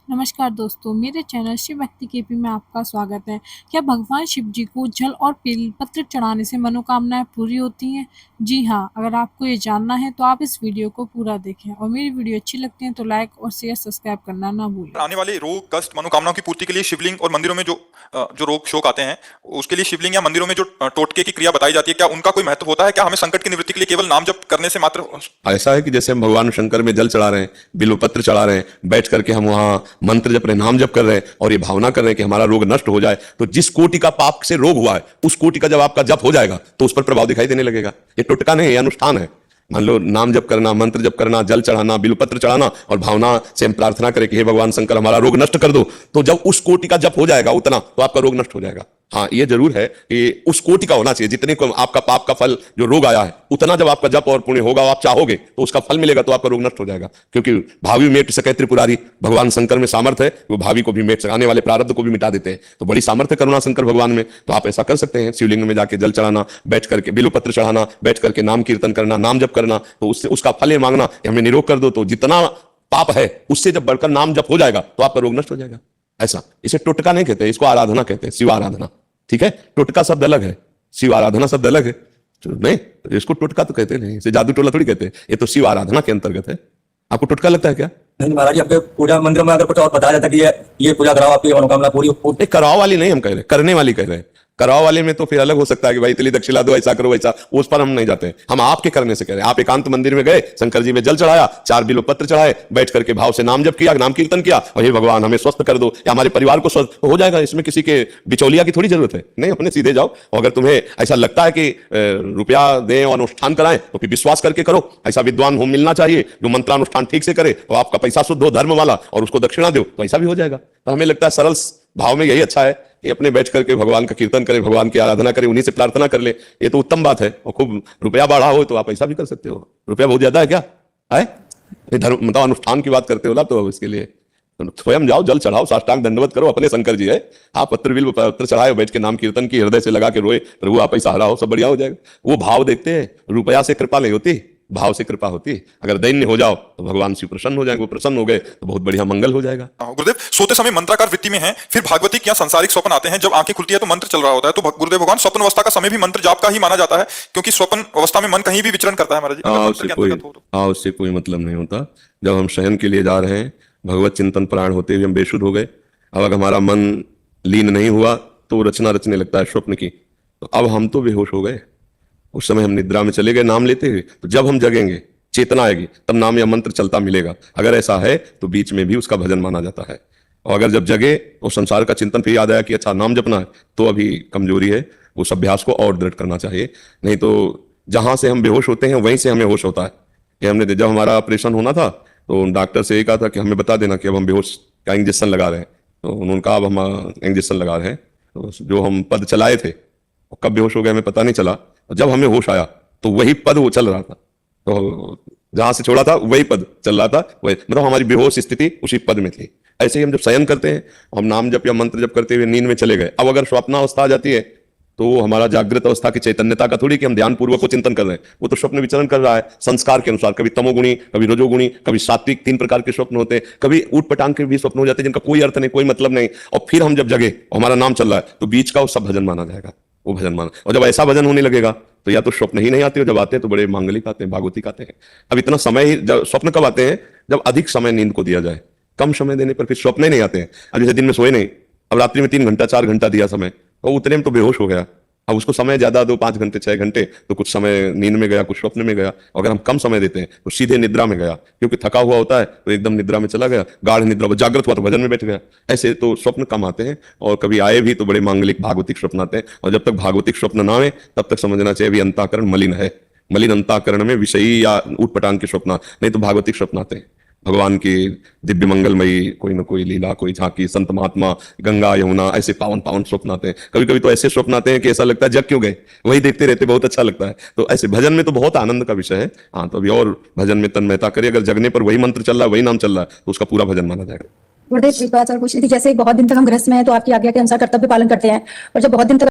नमस्कार दोस्तों, मेरे चैनल शिव भक्ति केपी में आपका स्वागत है। क्या भगवान शिव जी को जल और बेलपत्र चढ़ाने से मनोकामनाएं पूरी होती हैं? जी हाँ, अगर आपको ये जानना है तो आप इस वीडियो को पूरा देखें और मेरी वीडियो अच्छी लगती है तो लाइक और शेयर सब्सक्राइब करना ना भूलें। आने वाले रोग कष्ट मनोकामनाओं की पूर्ति के लिए शिवलिंग और मंदिरों में जो रोग शोक आते हैं उसके लिए शिवलिंग या मंदिरों में जो टोटके की क्रिया बताई जाती है, क्या उनका कोई महत्व होता है? क्या हमें संकट की निवृत्ति के लिए केवल नाम जप करने से मात्र? ऐसा है कि जैसे हम भगवान शंकर में जल चढ़ा रहे हैं, बिल्वपत्र चढ़ा रहे हैं, बैठ करके हम वहां मंत्र जप रहे हैं, नाम जप कर रहे हैं और ये भावना कर रहे हैं कि हमारा रोग नष्ट हो जाए, तो जिस कोटि का पाप से रोग हुआ है उस कोटि का जब आपका जप हो जाएगा तो उस पर प्रभाव दिखाई देने लगेगा। ये टोटका नहीं, ये अनुष्ठान है। मान लो नाम जप करना, मंत्र जप करना, जल चढ़ाना, बिल्वपत्र चढ़ाना और भावना से हम प्रार्थना करें कि हे भगवान शंकर हमारा रोग नष्ट कर दो, तो जब उस कोटि का जप हो जाएगा उतना, तो आपका रोग नष्ट हो जाएगा। हाँ, ये जरूर है कि उस कोटि का होना चाहिए, जितने को आपका पाप का फल जो रोग आया है उतना जब आपका जप और पुण्य होगा, आप चाहोगे तो उसका फल मिलेगा, तो आपका रोग नष्ट हो जाएगा। क्योंकि भावी मेट सकै त्रिपुरारी, भगवान शंकर में सामर्थ्य है, वो भावी को भी मेट, आने वाले प्रारब्ध को भी मिटा देते हैं। तो बड़ी सामर्थ्य करुणा शंकर भगवान में, तो आप ऐसा कर सकते हैं। शिवलिंग में जाके जल चढ़ाना, बैठ करके बिल्वपत्र चढ़ाना, बैठ करके नाम कीर्तन करना, नाम जप करना, तो उससे उसका फल ये मांगना कि हमें निरोग कर दो, तो जितना पाप है उससे जब बढ़कर नाम जप हो जाएगा तो आपका रोग नष्ट हो जाएगा। ऐसा, इसे टोटका नहीं कहते, इसको आराधना कहते हैं, शिव आराधना। ठीक है, टोटका शब्द अलग है, शिव आराधना शब्द अलग है। नहीं, इसको टोटका तो कहते नहीं, इसे जादू टोला थोड़ी कहते हैं, ये तो शिव आराधना के अंतर्गत है। आपको टोटका लगता है क्या? नहीं महाराज जी, आपके पूजा मंदिर में अगर कुछ और बताया जाता कि ये पूजा कराओ आपकी मनोकामना पूरी हो। कराओ वाली नहीं हम कह रहे, करने वाली कह रहे हैं। कराओ वाले में तो फिर अलग हो सकता है कि भाई इतनी दक्षिणा दो, ऐसा करो वैसा, उस पर हम नहीं जाते हैं। हम आपके करने से कह रहे हैं। आप एकांत मंदिर में गए, शंकर जी में जल चढ़ाया, 4 बिल्वपत्र चढ़ाए, बैठ करके भाव से नाम जप किया, नाम कीर्तन किया और हे भगवान हमें स्वस्थ कर दो या हमारे परिवार को स्वस्थ, हो जाएगा। इसमें किसी के बिचौलिया की थोड़ी जरूरत है। नहीं, अपने सीधे जाओ। और अगर तुम्हें ऐसा लगता है कि रुपया दें और अनुष्ठान कराएं तो फिर विश्वास करके करो। ऐसा विद्वान हो मिलना चाहिए जो मंत्रानुष्ठान ठीक से करे और आपका पैसा शुद्ध हो, धर्म वाला, और उसको दक्षिणा दो, तो ऐसा भी हो जाएगा। तो हमें लगता है सरल भाव में यही अच्छा है कि अपने बैठ करके भगवान का कीर्तन करें, भगवान की आराधना करें, उन्हीं से प्रार्थना कर ले। ये तो उत्तम बात है। और खूब रुपया बढ़ा हो तो आप ऐसा भी कर सकते हो। रुपया बहुत ज्यादा है क्या? है धर्म मतलब अनुष्ठान की बात करते हो ना, तो इसके लिए स्वयं जाओ, जल चढ़ाओ, साष्टांग दंडवत करो, अपने शंकर जी है। आप पत्र बिल पत्र चढ़ाए, बैठ के नाम कीर्तन की, हृदय से लगा के रोए, प्रभु आप ही सहारा हो, सब बढ़िया हो जाएगा। वो भाव देखते हैं। रुपया से कृपा नहीं होती, भाव से कृपा होती है। अगर दैन्य हो जाओ तो भगवान शिव प्रसन्न हो जाएंगे, वो प्रसन्न हो गए तो बहुत बढ़िया मंगल हो जाएगा। गुरुदेव, सोते समय मंत्राकार वृत्ति में है, फिर भागवतिक या संसारिक स्वप्न आते हैं। जब आंखें खुलती है तो मंत्र चल रहा होता है, तो गुरुदेव भगवान स्वप्न अवस्था का समय भी मंत्र जाप का ही माना जाता है, क्योंकि स्वप्न अवस्था में मन कहीं भी विचरण करता है महाराज जी। उससे कोई मतलब नहीं होता। जब हम शयन के लिए जा रहे हैं, भगवत चिंतन प्राण होते हुए हम बेशुद्ध हो गए, अब अगर हमारा मन लीन नहीं हुआ तो रचना रचने लगता है स्वप्न की। तो अब हम तो बेहोश हो गए, उस समय हम निद्रा में चले गए नाम लेते हुए। तो जब हम जगेंगे, चेतना आएगी, तब नाम या मंत्र चलता मिलेगा। अगर ऐसा है तो बीच में भी उसका भजन माना जाता है। और अगर जब जगे और संसार का चिंतन फिर याद आया कि अच्छा नाम जपना है, तो अभी कमजोरी है, उस अभ्यास को और दृढ़ करना चाहिए। नहीं तो जहां से हम बेहोश होते हैं वहीं से हमें होश होता है। कि हमने जब हमारा ऑपरेशन होना था तो डॉक्टर से ये कहा था कि हमें बता देना कि अब हम बेहोश का इंजेक्शन लगा रहे हैं। तो उन्होंने कहा अब हम इंजेक्शन लगा रहे हैं। तो जो हम पद चलाए थे वो कब बेहोश हो गए हमें पता नहीं चला। जब हमें होश आया तो वही पद वो चल रहा था, तो जहां से छोड़ा था वही पद चल रहा था, वही मतलब हमारी बेहोश स्थिति उसी पद में थी। ऐसे ही हम जब शयन करते हैं, हम नाम जप या मंत्र जप करते हुए नींद में चले गए, अब अगर स्वप्नावस्था आ जाती है तो हमारा जागृत अवस्था की चैतन्यता का थोड़ी कि हम ध्यान पूर्वक को चिंतन कर रहे हैं, वो तो स्वप्न विचरण कर रहा है संस्कार के अनुसार। कभी तमोगुणी, कभी रजोगुणी, कभी सात्विक, 3 प्रकार के स्वप्न होते हैं। कभी ऊट पटांग के भी स्वप्न हो जाते हैं जिनका कोई अर्थ नहीं, कोई मतलब नहीं। और फिर हम जब जगे और हमारा नाम चल रहा है तो बीच का वो सब भजन माना जाएगा, वो भजन माना। और जब ऐसा भजन होने लगेगा तो या तो स्वप्न ही नहीं आते, जब आते हैं तो बड़े मांगलिक आते हैं, भागवतिक आते हैं। अब इतना समय ही, जब स्वप्न कब आते हैं? जब अधिक समय नींद को दिया जाए। कम समय देने पर फिर स्वप्न ही नहीं आते हैं। अब जैसे दिन में सोए नहीं, अब रात्रि में 3 घंटा 4 घंटा दिया समय, तो उतने में तो बेहोश हो गया। अब उसको समय ज्यादा दो, 5 घंटे 6 घंटे, तो कुछ समय नींद में गया, कुछ स्वप्न में गया। अगर हम कम समय देते हैं तो सीधे निद्रा में गया, क्योंकि थका हुआ होता है तो एकदम निद्रा में चला गया, गाढ़ निद्रा, जागृत हुआ तो भजन में बैठ गया। ऐसे तो स्वप्न कम आते हैं, और कभी आए भी तो बड़े मांगलिक भागवतिक स्वप्न आते हैं। और जब तक भागवतिक स्वप्न ना आए तब तक समझना चाहिए अभी अंतःकरण मलिन है। मलिन अंतःकरण में विषयी या ऊटपटांग के स्वप्न, नहीं तो भागवतिक स्वप्न आते हैं। भगवान की दिव्य मंगलमयी कोई न कोई लीला, कोई झांकी, संत महात्मा, गंगा यमुना, ऐसे पावन पावन स्वप्न आते हैं। कभी कभी तो ऐसे स्वप्न आते हैं कि ऐसा लगता है जग क्यों गए, वही देखते रहते, बहुत अच्छा लगता है। तो ऐसे भजन में तो बहुत आनंद का विषय है। हाँ, तो अभी और भजन में तन्मयता करिए। अगर जगने पर वही मंत्र चल रहा है, वही नाम चल रहा है, तो उसका पूरा भजन माना जाएगा। गुरुदेव, एक बात और पूछनी थी। जैसे बहुत दिन तक हम गृहस्थ में हैं तो आपकी आज्ञा के अनुसार कर्तव्य पालन करते हैं, और जब बहुत दिन तक